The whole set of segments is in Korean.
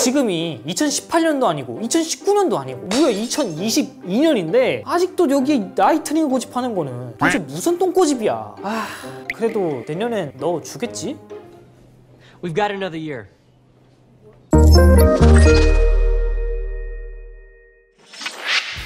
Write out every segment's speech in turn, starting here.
지금이 2018년도 아니고 2019년도 아니고 무려 2022년인데 아직도 여기 라이트닝 고집하는 거는 도대체 무슨 똥꼬집이야. 그래도 내년엔 너 주겠지? We've got another year.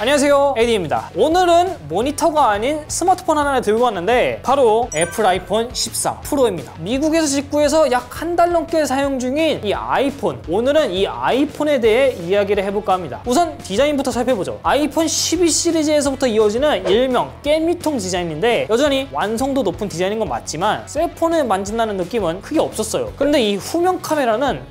안녕하세요, 에디입니다. 오늘은 모니터가 아닌 스마트폰 하나를 들고 왔는데 바로 애플 아이폰 14 프로입니다. 미국에서 직구해서 약 한 달 넘게 사용 중인 이 아이폰, 오늘은 이 아이폰에 대해 이야기를 해볼까 합니다. 우선 디자인부터 살펴보죠. 아이폰 12 시리즈에서부터 이어지는 일명 깻잎통 디자인인데 여전히 완성도 높은 디자인인 건 맞지만 셀폰을 만진다는 느낌은 크게 없었어요. 그런데 이 후면 카메라는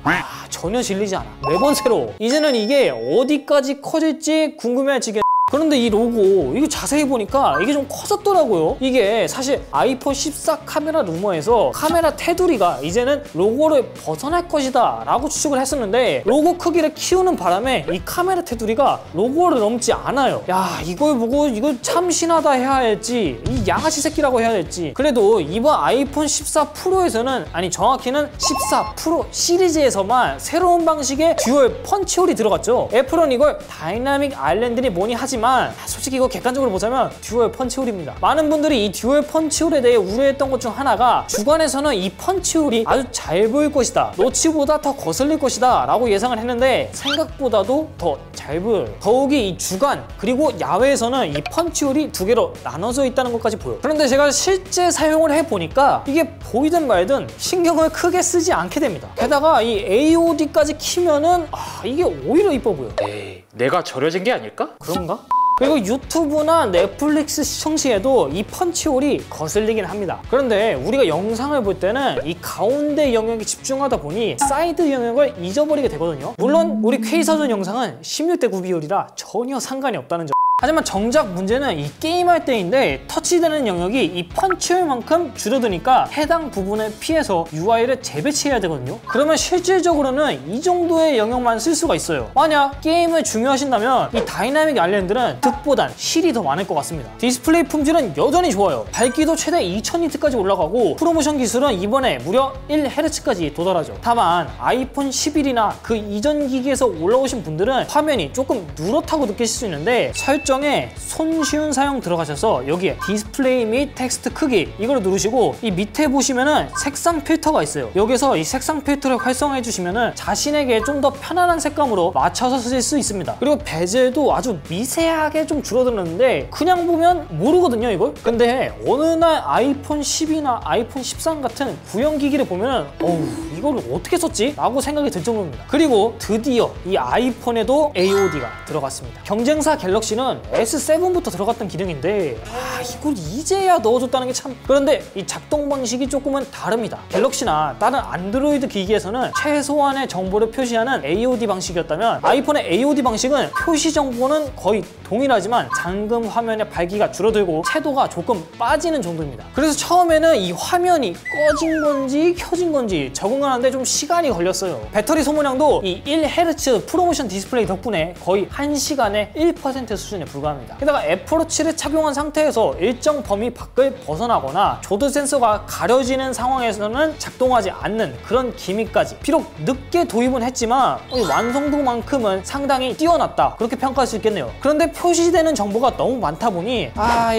전혀 질리지 않아. 매번 새로워. 이제는 이게 어디까지 커질지 궁금해지게. 그런데 이 로고, 이거 자세히 보니까 이게 좀 커졌더라고요. 이게 사실 아이폰 14 카메라 루머에서 카메라 테두리가 이제는 로고를 벗어날 것이다 라고 추측을 했었는데 로고 크기를 키우는 바람에 이 카메라 테두리가 로고를 넘지 않아요. 야, 이걸 보고 이거 참신하다 해야 할지 이 양아치 새끼라고 해야 할지. 그래도 이번 아이폰 14 프로에서는, 아니 정확히는 14 프로 시리즈에서만 새로운 방식의 듀얼 펀치홀이 들어갔죠. 애플은 이걸 다이나믹 아일랜드니 뭐니 하지만 솔직히 이거 객관적으로 보자면 듀얼 펀치홀입니다. 많은 분들이 이 듀얼 펀치홀에 대해 우려했던 것 중 하나가 주간에서는 이 펀치홀이 아주 잘 보일 것이다, 노치보다 더 거슬릴 것이다 라고 예상을 했는데 생각보다도 더 잘 보여요. 더욱이 이 주간 그리고 야외에서는 이 펀치홀이 두 개로 나눠져 있다는 것까지 보여요. 그런데 제가 실제 사용을 해보니까 이게 보이든 말든 신경을 크게 쓰지 않게 됩니다. 게다가 이 AOD까지 키면은 이게 오히려 이뻐 보여. 에이, 내가 절여진 게 아닐까? 그런가? 그리고 유튜브나 넷플릭스 시청 시에도 이 펀치홀이 거슬리긴 합니다. 그런데 우리가 영상을 볼 때는 이 가운데 영역에 집중하다 보니 사이드 영역을 잊어버리게 되거든요. 물론 우리 K사전 영상은 16대 9 비율이라 전혀 상관이 없다는 점. 하지만 정작 문제는 이 게임할 때인데 터치되는 영역이 이 펀치홀만큼 줄어드니까 해당 부분을 피해서 UI를 재배치해야 되거든요. 그러면 실질적으로는 이 정도의 영역만 쓸 수가 있어요. 만약 게임을 중요하신다면 이 다이나믹 아일랜드는 득보단 실이 더 많을 것 같습니다. 디스플레이 품질은 여전히 좋아요. 밝기도 최대 2000니트까지 올라가고 프로모션 기술은 이번에 무려 1Hz까지 도달하죠. 다만 아이폰 11이나 그 이전 기기에서 올라오신 분들은 화면이 조금 누렇다고 느끼실 수 있는데 설정에 손쉬운 사용 들어가셔서 여기에 디스플레이 및 텍스트 크기 이걸 누르시고 이 밑에 보시면은 색상 필터가 있어요. 여기서 이 색상 필터를 활성화해 주시면은 자신에게 좀 더 편안한 색감으로 맞춰서 쓰실 수 있습니다. 그리고 베젤도 아주 미세하게 좀 줄어들었는데 그냥 보면 모르거든요, 이걸. 근데 어느 날 아이폰 10이나 아이폰 13 같은 구형 기기를 보면은 이걸 어떻게 썼지? 라고 생각이 들 정도입니다. 그리고 드디어 이 아이폰에도 AOD가 들어갔습니다. 경쟁사 갤럭시는 S7부터 들어갔던 기능인데 이걸 이제야 넣어줬다는 게 참. 그런데 이 작동 방식이 조금은 다릅니다. 갤럭시나 다른 안드로이드 기기에서는 최소한의 정보를 표시하는 AOD 방식이었다면 아이폰의 AOD 방식은 표시 정보는 거의 동일하지만 잠금 화면의 밝기가 줄어들고 채도가 조금 빠지는 정도입니다. 그래서 처음에는 이 화면이 꺼진 건지 켜진 건지 적응하는데 좀 시간이 걸렸어요. 배터리 소모량도 이 1Hz 프로모션 디스플레이 덕분에 거의 1시간에 1% 수준에 불과합니다. 게다가 애플워치를 착용한 상태에서 일정 범위 밖을 벗어나거나 조드 센서가 가려지는 상황에서는 작동하지 않는 그런 기믹까지. 비록 늦게 도입은 했지만 완성도만큼은 상당히 뛰어났다, 그렇게 평가할 수 있겠네요. 그런데 표시되는 정보가 너무 많다 보니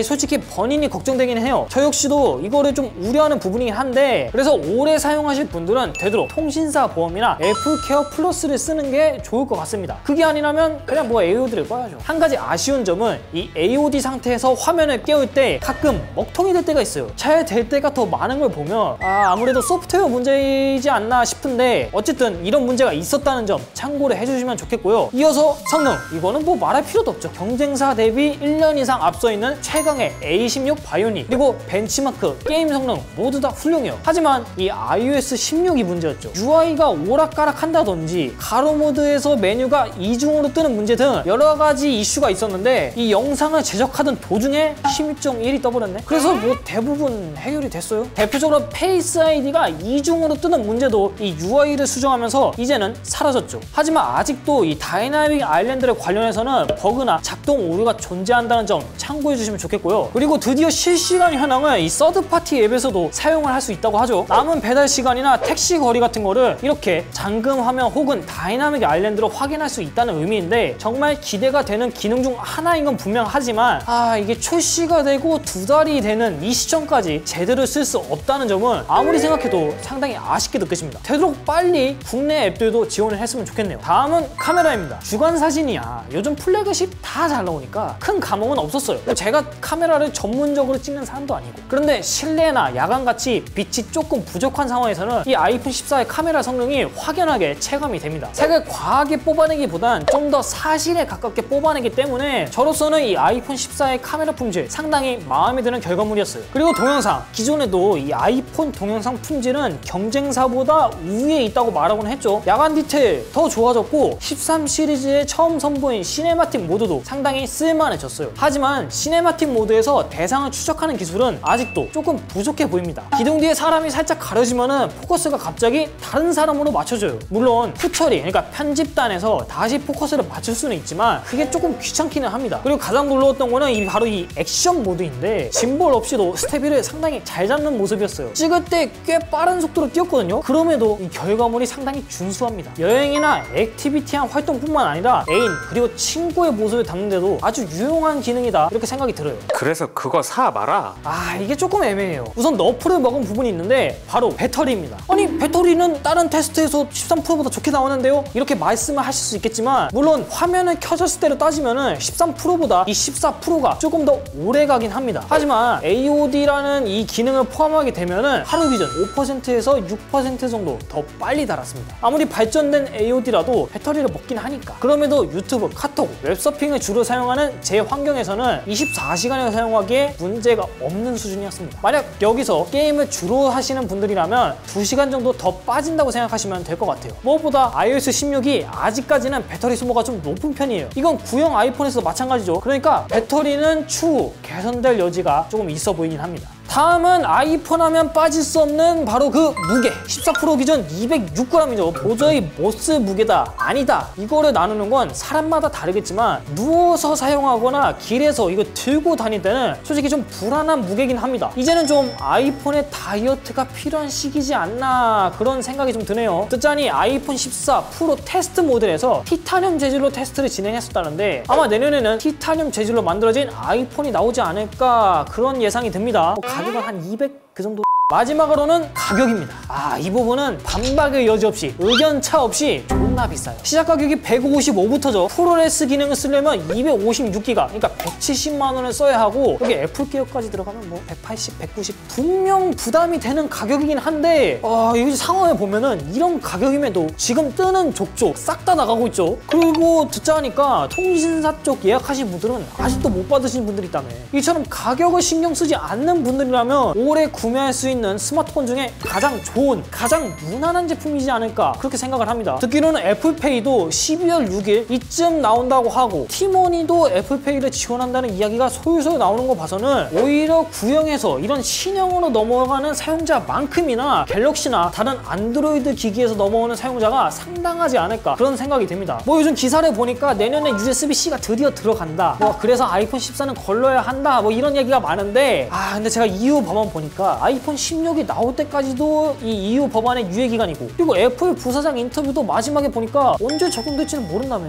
솔직히 번인이 걱정되긴 해요. 저 역시도 이거를 좀 우려하는 부분이긴 한데 그래서 오래 사용하실 분들은 되도록 통신사 보험이나 애플케어 플러스를 쓰는 게 좋을 것 같습니다. 그게 아니라면 그냥 AOD를 꺼야죠. 한 가지 아쉬운 점은 이 AOD 상태에서 화면을 깨울 때 가끔 먹통이 될 때가 있어요. 잘 될 때가 더 많은 걸 보면 아무래도 소프트웨어 문제이지 않나 싶은데 어쨌든 이런 문제가 있었다는 점 참고를 해주시면 좋겠고요. 이어서 성능, 이거는 말할 필요도 없죠. 경쟁사 대비 1년 이상 앞서 있는 최강의 A16 바이오닉 그리고 벤치마크, 게임 성능 모두 다 훌륭해요. 하지만 이 iOS 16이 문제였죠. UI가 오락가락 한다든지 가로 모드에서 메뉴가 이중으로 뜨는 문제 등 여러 가지 이슈가 있었는데 있었는데 이 영상을 제작하던 도중에 16.1이 떠버렸네. 그래서 뭐 대부분 해결이 됐어요. 대표적으로 페이스 아이디가 이중으로 뜨는 문제도 이 UI를 수정하면서 이제는 사라졌죠. 하지만 아직도 이 다이나믹 아일랜드를 관련해서는 버그나 작동 오류가 존재한다는 점 참고해 주시면 좋겠고요. 그리고 드디어 실시간 현황을 이 서드파티 앱에서도 사용을 할 수 있다고 하죠. 남은 배달 시간이나 택시 거리 같은 거를 이렇게 잠금 화면 혹은 다이나믹 아일랜드로 확인할 수 있다는 의미인데 정말 기대가 되는 기능 중 하나인 건 분명하지만 이게 출시가 되고 2달이 되는 이 시점까지 제대로 쓸 수 없다는 점은 아무리 생각해도 상당히 아쉽게 느껴집니다. 되도록 빨리 국내 앱들도 지원을 했으면 좋겠네요. 다음은 카메라입니다. 주간 사진이야 요즘 플래그십 다 잘 나오니까 큰 감흥은 없었어요. 제가 카메라를 전문적으로 찍는 사람도 아니고. 그런데 실내나 야간같이 빛이 조금 부족한 상황에서는 이 아이폰 14의 카메라 성능이 확연하게 체감이 됩니다. 색을 과하게 뽑아내기보단 좀 더 사실에 가깝게 뽑아내기 때문에 저로서는 이 아이폰 14의 카메라 품질 상당히 마음에 드는 결과물이었어요. 그리고 동영상, 기존에도 이 아이폰 동영상 품질은 경쟁사보다 우위에 있다고 말하곤 했죠. 야간 디테일 더 좋아졌고 13 시리즈에 처음 선보인 시네마틱 모드도 상당히 쓸만해졌어요. 하지만 시네마틱 모드에서 대상을 추적하는 기술은 아직도 조금 부족해 보입니다. 기둥 뒤에 사람이 살짝 가려지면은 포커스가 갑자기 다른 사람으로 맞춰져요. 물론 후처리, 그러니까 편집단에서 다시 포커스를 맞출 수는 있지만 그게 조금 귀찮기는 합니다. 그리고 가장 놀라웠던 거는 바로 이 액션 모드인데 짐볼 없이도 스테비를 상당히 잘 잡는 모습이었어요. 찍을 때 꽤 빠른 속도로 뛰었거든요. 그럼에도 이 결과물이 상당히 준수합니다. 여행이나 액티비티한 활동뿐만 아니라 애인 그리고 친구의 모습을 담는데도 아주 유용한 기능이다 이렇게 생각이 들어요. 그래서 그거 사 마라. 이게 조금 애매해요. 우선 너프를 먹은 부분이 있는데 바로 배터리입니다. 아니 배터리는 다른 테스트에서 13%보다 좋게 나오는데요? 이렇게 말씀을 하실 수 있겠지만 물론 화면을 켜졌을 때로 따지면은 13%보다 이 14%가 조금 더 오래 가긴 합니다. 하지만 AOD라는 이 기능을 포함하게 되면은 하루 기준 5%에서 6% 정도 더 빨리 닳았습니다. 아무리 발전된 AOD라도 배터리를 먹긴 하니까. 그럼에도 유튜브, 카톡, 웹서핑을 주로 사용하는 제 환경에서는 24시간을 사용하기에 문제가 없는 수준이었습니다. 만약 여기서 게임을 주로 하시는 분들이라면 2시간 정도 더 빠진다고 생각하시면 될 것 같아요. 무엇보다 iOS 16이 아직까지는 배터리 소모가 좀 높은 편이에요. 이건 구형 아이폰에서도 마찬가지죠. 그러니까 배터리는 추후 개선될 여지가 조금 있어 보이긴 합니다. 다음은 아이폰 하면 빠질 수 없는 바로 그 무게. 14% 기준 206g이죠. 도저히 못 쓸 무게다, 아니다. 이거를 나누는 건 사람마다 다르겠지만 누워서 사용하거나 길에서 이거 들고 다닐 때는 솔직히 좀 불안한 무게긴 합니다. 이제는 좀 아이폰의 다이어트가 필요한 시기지 않나 그런 생각이 좀 드네요. 듣자니 아이폰 14 프로 테스트 모델에서 티타늄 재질로 테스트를 진행했었다는데 아마 내년에는 티타늄 재질로 만들어진 아이폰이 나오지 않을까 그런 예상이 듭니다. 가격은 한 200 그 정도. 마지막으로는 가격입니다. 이 부분은 반박의 여지 없이 의견차 없이 존나 비싸요. 시작 가격이 155부터죠. 프로레스 기능을 쓰려면 256기가 그러니까 170만 원을 써야 하고 여기 애플 기어까지 들어가면 뭐 180, 190 분명 부담이 되는 가격이긴 한데 여기 상황을 보면은 이런 가격임에도 지금 뜨는 족족 싹 다 나가고 있죠. 그리고 듣자 하니까 통신사 쪽 예약하신 분들은 아직도 못 받으신 분들이 있다며. 이처럼 가격을 신경 쓰지 않는 분들이라면 올해 구매할 수 있는 스마트폰 중에 가장 좋은, 가장 무난한 제품이지 않을까 그렇게 생각을 합니다. 듣기로는 애플페이도 12월 6일 이쯤 나온다고 하고 티모니도 애플페이를 지원한다는 이야기가 솔솔 나오는 거 봐서는 오히려 구형에서 이런 신형으로 넘어가는 사용자만큼이나 갤럭시나 다른 안드로이드 기기에서 넘어오는 사용자가 상당하지 않을까 그런 생각이 듭니다. 뭐 요즘 기사를 보니까 내년에 USB-C가 드디어 들어간다, 그래서 아이폰 14는 걸러야 한다, 뭐 이런 얘기가 많은데 근데 제가 EU 법안 보니까 아이폰 16이 나올 때까지도 이 EU 법안의 유예 기간이고 그리고 애플 부사장 인터뷰도 마지막에 보니까 언제 적용될지는 모른다며.